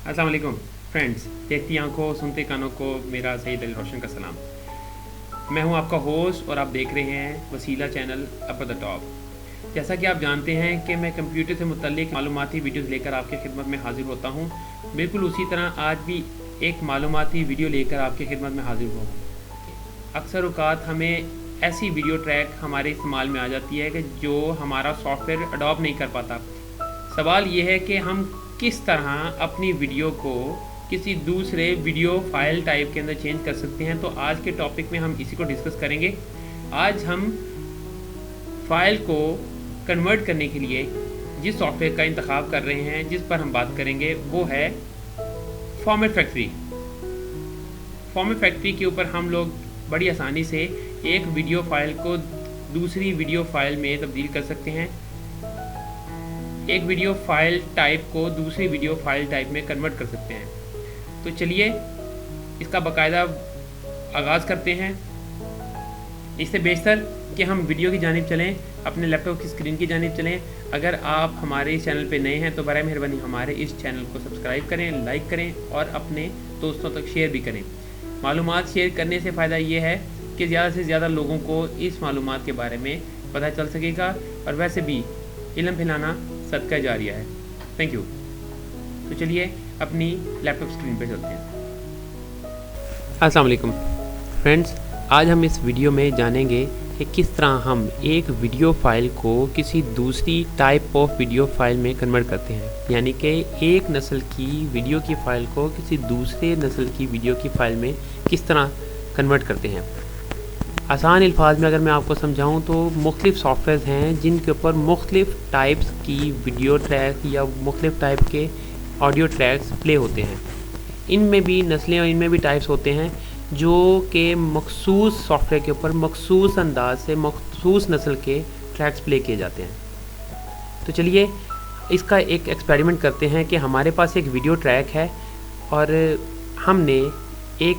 अस्सलाम वालेकुम फ्रेंड्स, देखती आंखों सुनते कानों को मेरा सईद अली रोशन का सलाम। मैं हूं आपका होस्ट और आप देख रहे हैं वसीला चैनल अप द टॉप। जैसा कि आप जानते हैं कि मैं कंप्यूटर से मुतल्लिक मालूमाती वीडियोस लेकर आपकी खिदमत में हाजिर होता हूं। बिल्कुल उसी तरह आज भी एक मालूमाती वीडियो लेकर आपकी खिदमत में हाजिर हुआ हूँ। अक्सर औक़ात हमें ऐसी वीडियो ट्रैक हमारे इस्तेमाल में आ जाती है कि जो हमारा सॉफ्टवेयर अडॉप्ट नहीं कर पाता। सवाल ये है कि हम किस तरह अपनी वीडियो को किसी दूसरे वीडियो फाइल टाइप के अंदर चेंज कर सकते हैं। तो आज के टॉपिक में हम इसी को डिस्कस करेंगे। आज हम फाइल को कन्वर्ट करने के लिए जिस सॉफ्टवेयर का इंतखाब कर रहे हैं, जिस पर हम बात करेंगे, वो है फॉर्मेट फैक्ट्री। फॉर्मेट फैक्ट्री के ऊपर हम लोग बड़ी आसानी से एक वीडियो फाइल को दूसरी वीडियो फाइल में तब्दील कर सकते हैं। एक वीडियो फाइल टाइप को दूसरी वीडियो फाइल टाइप में कन्वर्ट कर सकते हैं। तो चलिए इसका बाकायदा आगाज़ करते हैं। इससे बेहतर कि हम वीडियो की जानिब चलें, अपने लैपटॉप की स्क्रीन की जानिब चलें। अगर आप हमारे इस चैनल पे नए हैं तो बराए मेहरबानी हमारे इस चैनल को सब्सक्राइब करें, लाइक करें और अपने दोस्तों तक शेयर भी करें। मालूमात शेयर करने से फ़ायदा ये है कि ज़्यादा से ज़्यादा लोगों को इस मालूमात के बारे में पता चल सकेगा और वैसे भी इल्म फैलाना सदका जारिया है। Thank you. तो चलिए अपनी लैपटॉप स्क्रीन पे चलते हैं। अस्सलाम वालेकुम फ्रेंड्स, आज हम इस वीडियो में जानेंगे कि किस तरह हम एक वीडियो फाइल को किसी दूसरी टाइप ऑफ वीडियो फाइल में कन्वर्ट करते हैं। यानी कि एक नस्ल की वीडियो की फ़ाइल को किसी दूसरे नस्ल की वीडियो की फ़ाइल में किस तरह कन्वर्ट करते हैं। आसान अल्फाज में अगर मैं आपको समझाऊं तो मुख्तलिफ़ सॉफ्टवेयर हैं जिनके ऊपर मुख्तलिफ़ टाइप्स की वीडियो ट्रैक या मुख्तलिफ़ टाइप के ऑडियो ट्रैक्स प्ले होते हैं। इनमें भी नस्लें और इनमें भी टाइप्स होते हैं जो कि मखसूस सॉफ्टवेयर के ऊपर मखसूस अंदाज से मखसूस नस्ल के ट्रैक्स प्ले किए जाते हैं। तो चलिए इसका एक एक्सपेरिमेंट करते हैं कि हमारे पास एक वीडियो ट्रैक है और हमने एक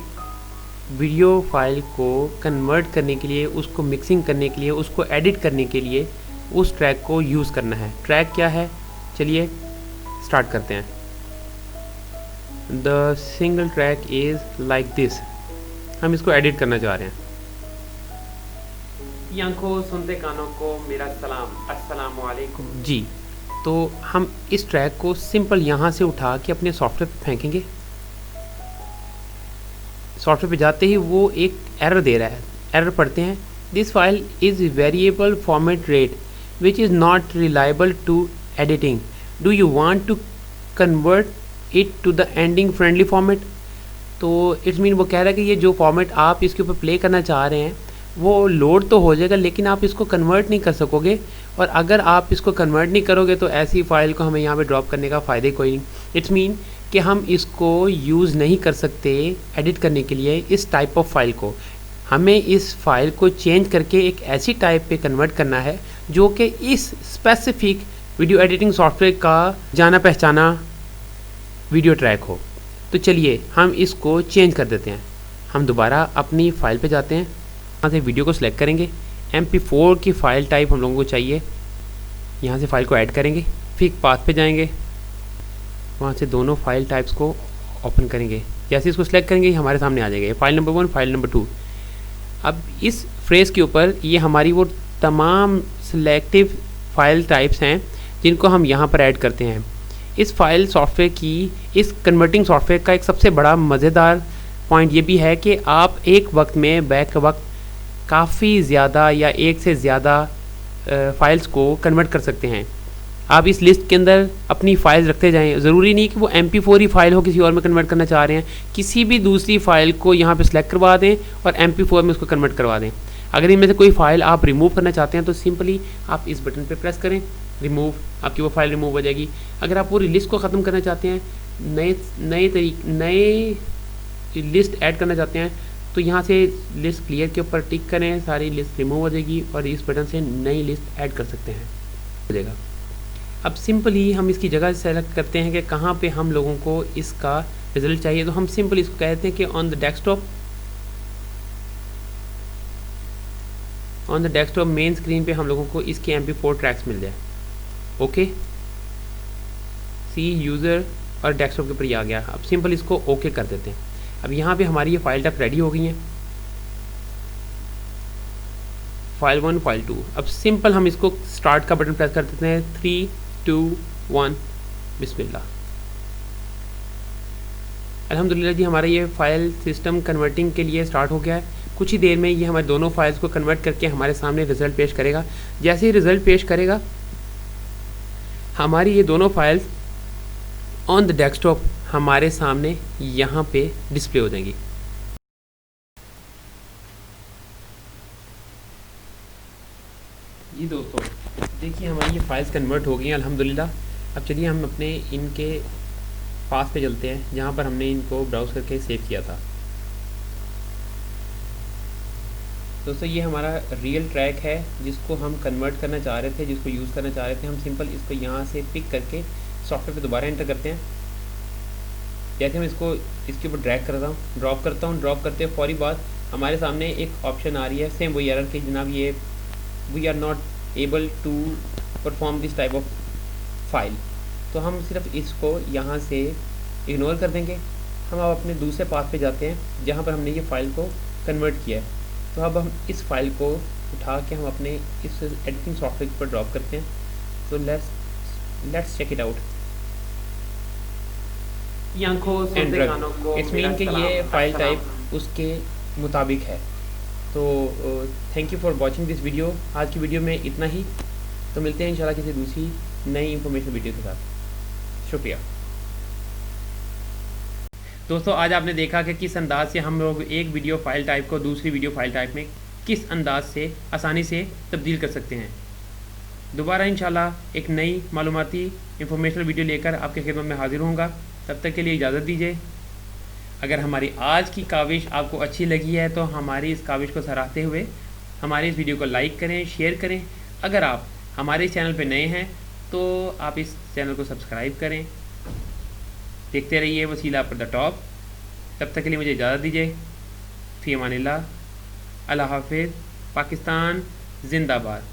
वीडियो फाइल को कन्वर्ट करने के लिए, उसको मिक्सिंग करने के लिए, उसको एडिट करने के लिए उस ट्रैक को यूज़ करना है। ट्रैक क्या है, चलिए स्टार्ट करते हैं। The single track is like this. हम इसको एडिट करना चाह रहे हैं। आंखों सुनते कानों को मेरा सलाम, अस्सलाम वालेकुम जी। तो हम इस ट्रैक को सिंपल यहाँ से उठा के अपने सॉफ्टवेयर पे फेंकेंगे। सॉफ्टवेयर पे जाते ही वो एक एरर दे रहा है। एरर पढ़ते हैं, this file is variable format rate which is not reliable to editing, do you want to convert it to the ending friendly format. तो इट्स मीन वो कह रहा है कि ये जो फॉर्मेट आप इसके ऊपर प्ले करना चाह रहे हैं वो लोड तो हो जाएगा लेकिन आप इसको कन्वर्ट नहीं कर सकोगे, और अगर आप इसको कन्वर्ट नहीं करोगे तो ऐसी फ़ाइल को हमें यहाँ पे ड्रॉप करने का फ़ायदा कोई नहीं। इट्स मीन कि हम इसको यूज़ नहीं कर सकते एडिट करने के लिए इस टाइप ऑफ फाइल को। हमें इस फाइल को चेंज करके एक ऐसी टाइप पे कन्वर्ट करना है जो कि इस स्पेसिफिक वीडियो एडिटिंग सॉफ्टवेयर का जाना पहचाना वीडियो ट्रैक हो। तो चलिए हम इसको चेंज कर देते हैं। हम दोबारा अपनी फ़ाइल पे जाते हैं, यहाँ से वीडियो को सिलेक्ट करेंगे। MP4 की फ़ाइल टाइप हम लोगों को चाहिए। यहाँ से फ़ाइल को ऐड करेंगे, फिर पाथ पे जाएंगे, वहाँ से दोनों फाइल टाइप्स को ओपन करेंगे। जैसे इसको सिलेक्ट करेंगे हमारे सामने आ जाएगा फाइल नंबर 1, फाइल नंबर 2। अब इस फ्रेज़ के ऊपर ये हमारी वो तमाम सिलेक्टिव फाइल टाइप्स हैं जिनको हम यहाँ पर ऐड करते हैं। इस फाइल सॉफ्टवेयर की, इस कन्वर्टिंग सॉफ्टवेयर का एक सबसे बड़ा मज़ेदार पॉइंट ये भी है कि आप एक वक्त में बैक वक्त काफ़ी ज़्यादा या एक से ज़्यादा फाइल्स को कन्वर्ट कर सकते हैं। आप इस लिस्ट के अंदर अपनी फ़ाइल रखते जाएं। ज़रूरी नहीं कि वो MP4 ही फ़ाइल हो, किसी और में कन्वर्ट करना चाह रहे हैं, किसी भी दूसरी फ़ाइल को यहाँ पे सिलेक्ट करवा दें और MP4 में उसको कन्वर्ट करवा दें। अगर इनमें से कोई फ़ाइल आप रिमूव करना चाहते हैं तो सिंपली आप इस बटन पे प्रेस करें, रिमूव, आपकी वो फ़ाइल रिमूव हो जाएगी। अगर आप पूरी लिस्ट को ख़त्म करना चाहते हैं, नए लिस्ट ऐड करना चाहते हैं तो यहाँ से लिस्ट क्लियर के ऊपर टिक करें, सारी लिस्ट रिमूव हो जाएगी और इस बटन से नई लिस्ट ऐड कर सकते हैं, हो जाएगा। अब सिंपली हम इसकी जगह सेलेक्ट करते हैं कि कहाँ पे हम लोगों को इसका रिज़ल्ट चाहिए। तो हम सिंपल इसको कहते हैं कि on the desktop main screen पे हम लोगों को इसके MP4 ट्रैक्स मिल जाए। ओके, सी यूज़र और डेस्कटॉप के ऊपर ये आ गया। अब सिंपल इसको ओके कर देते हैं। अब यहाँ पे हमारी ये फाइल टाइप रेडी हो गई है, फाइल 1 फाइल 2। अब सिंपल हम इसको स्टार्ट का बटन प्रेस कर देते हैं। 3 2 1 बिस्मिल्लाह। अल्हम्दुलिल्लाह जी, हमारा ये फ़ाइल सिस्टम कन्वर्टिंग के लिए स्टार्ट हो गया है। कुछ ही देर में ये हमारे दोनों फाइल्स को कन्वर्ट करके हमारे सामने रिज़ल्ट पेश करेगा। जैसे ही रिज़ल्ट पेश करेगा, हमारी ये दोनों फाइल्स ऑन द डेस्कटॉप हमारे सामने यहाँ पे डिस्प्ले हो जाएंगी। जी दोस्तों, देखिए हमारी ये फाइल्स कन्वर्ट हो गई हैं अल्हम्दुलिल्लाह। अब चलिए हम अपने इनके पास पे चलते हैं जहाँ पर हमने इनको ब्राउज़ करके सेव किया था। दोस्तों, ये हमारा रियल ट्रैक है जिसको हम कन्वर्ट करना चाह रहे थे, जिसको यूज़ करना चाह रहे थे। हम सिंपल इसको यहाँ से पिक करके सॉफ्टवेयर पे दोबारा एंटर करते हैं। जैसे हम इसको इसके ऊपर ड्रैग करता हूँ, ड्रॉप करते हैं, फौरी बाद हमारे सामने एक ऑप्शन आ रही है सेम वही एरर कि जनाब ये we are not able to perform this type of file. तो हम सिर्फ इसको यहाँ से इग्नोर कर देंगे। हम अब अपने दूसरे पाथ पे जाते हैं जहाँ पर हमने ये फ़ाइल को कन्वर्ट किया है। तो अब हम इस फाइल को उठा के हम अपने इस एडिटिंग सॉफ्टवेयर पर ड्रॉप करते हैं। तो let's check it out. It's mean कि ये फाइल टाइप उसके मुताबिक है। तो thank you for watching this video. आज की वीडियो में इतना ही। तो मिलते हैं इंशाल्लाह किसी दूसरी नई इंफॉर्मेशन वीडियो के साथ। शुक्रिया दोस्तों। आज आपने देखा कि किस अंदाज से हम लोग एक वीडियो फाइल टाइप को दूसरी वीडियो फाइल टाइप में किस अंदाज से आसानी से तब्दील कर सकते हैं। दोबारा इंशाल्लाह एक नई मालूमाती इंफॉर्मेशनल वीडियो लेकर आपके खिदमत में हाजिर होऊंगा। तब तक के लिए इजाज़त दीजिए। अगर हमारी आज की काविश आपको अच्छी लगी है तो हमारी इस काविश को सराहते हुए हमारे इस वीडियो को लाइक करें, शेयर करें। अगर आप हमारे इस चैनल पर नए हैं तो आप इस चैनल को सब्सक्राइब करें। देखते रहिए वसीला पर द टॉप। तब तक के लिए मुझे इजाज़त दीजिए। फ़ी अमानिल्लाह। अल्लाह हाफ़िज़। पाकिस्तान जिंदाबाद।